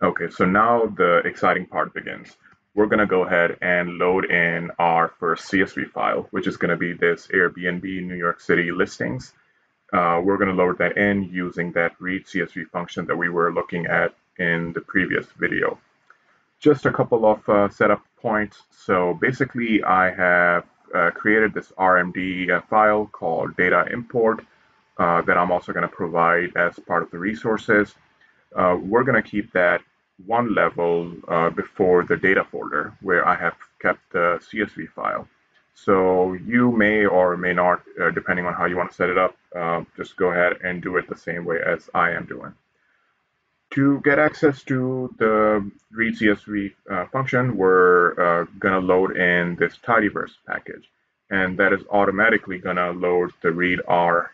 Okay, so now the exciting part begins. We're going to go ahead and load in our first CSV file, which is going to be this Airbnb New York City listings. We're going to load that in using that read CSV function that we were looking at in the previous video. Just a couple of setup points. So basically, I have created this RMD file called data import that I'm also going to provide as part of the resources. We're going to keep that one level before the data folder where I have kept the CSV file. So you may or may not, depending on how you want to set it up, just go ahead and do it the same way as I am doing. To get access to the read CSV function, we're going to load in this tidyverse package, and that is automatically going to load the readr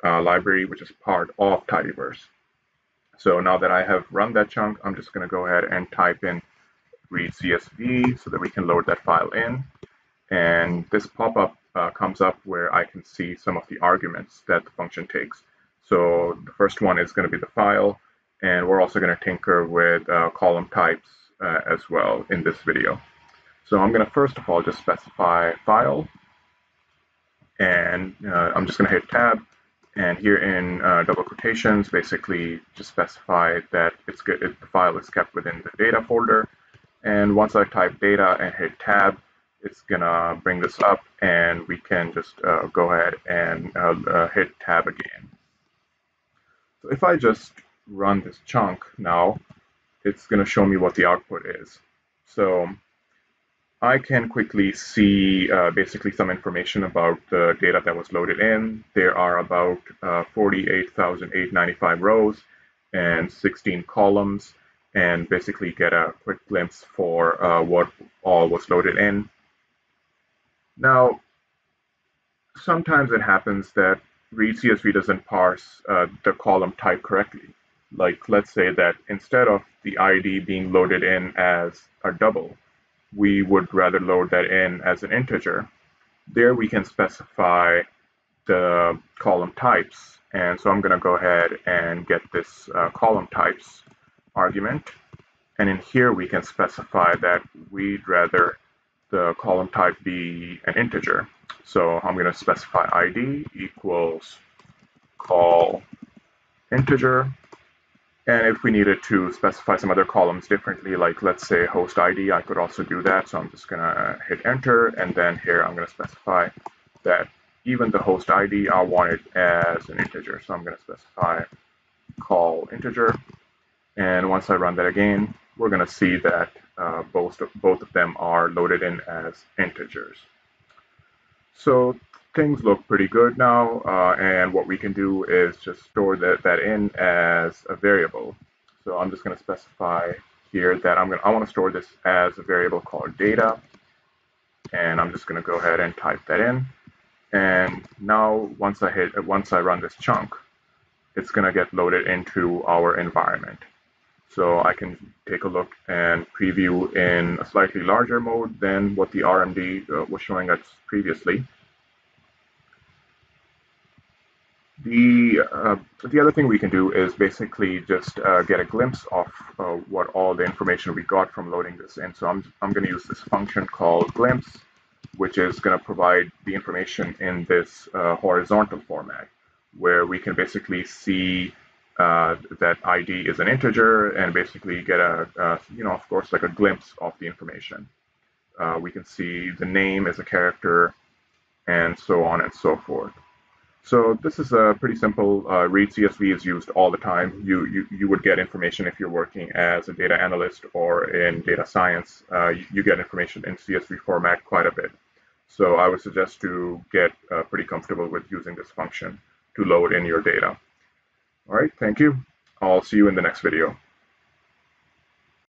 library, which is part of tidyverse. So now that I have run that chunk, I'm just going to go ahead and type in read CSV so that we can load that file in. And this pop-up comes up where I can see some of the arguments that the function takes. So the first one is going to be the file, and we're also going to tinker with column types as well in this video. So I'm going to first of all just specify file, and I'm just going to hit tab. And here in double quotations, basically just specify that the file is kept within the data folder. And once I type data and hit tab, it's gonna bring this up, and we can just go ahead and hit tab again. So if I just run this chunk now, it's gonna show me what the output is. So I can quickly see basically some information about the data that was loaded in. There are about 48,895 rows and 16 columns, and basically get a quick glimpse for what all was loaded in. Now, sometimes it happens that read CSV doesn't parse the column type correctly. Like, let's say that instead of the ID being loaded in as a double, we would rather load that in as an integer. There we can specify the column types. And so I'm going to go ahead and get this column types argument. And in here we can specify that we'd rather the column type be an integer. So I'm going to specify ID equals call integer. And if we needed to specify some other columns differently, like let's say host ID, I could also do that. So I'm just going to hit enter, and then here I'm going to specify that even the host ID, I want it as an integer. So I'm going to specify call integer. And once I run that again, we're going to see that both of them are loaded in as integers. So things look pretty good now, and what we can do is just store that in as a variable. So I'm just going to specify here that I want to store this as a variable called data, and I'm just going to go ahead and type that in. And now once I run this chunk, it's going to get loaded into our environment. So I can take a look and preview in a slightly larger mode than what the RMD was showing us previously. The other thing we can do is basically just get a glimpse of what all the information we got from loading this in. So I'm going to use this function called glimpse, which is going to provide the information in this horizontal format, where we can basically see that ID is an integer and basically get of course, like a glimpse of the information. We can see the name as a character, and so on and so forth. So this is a pretty simple. Read CSV is used all the time. You would get information if you're working as a data analyst or in data science. You get information in CSV format quite a bit. So I would suggest to get pretty comfortable with using this function to load in your data. All right, thank you. I'll see you in the next video.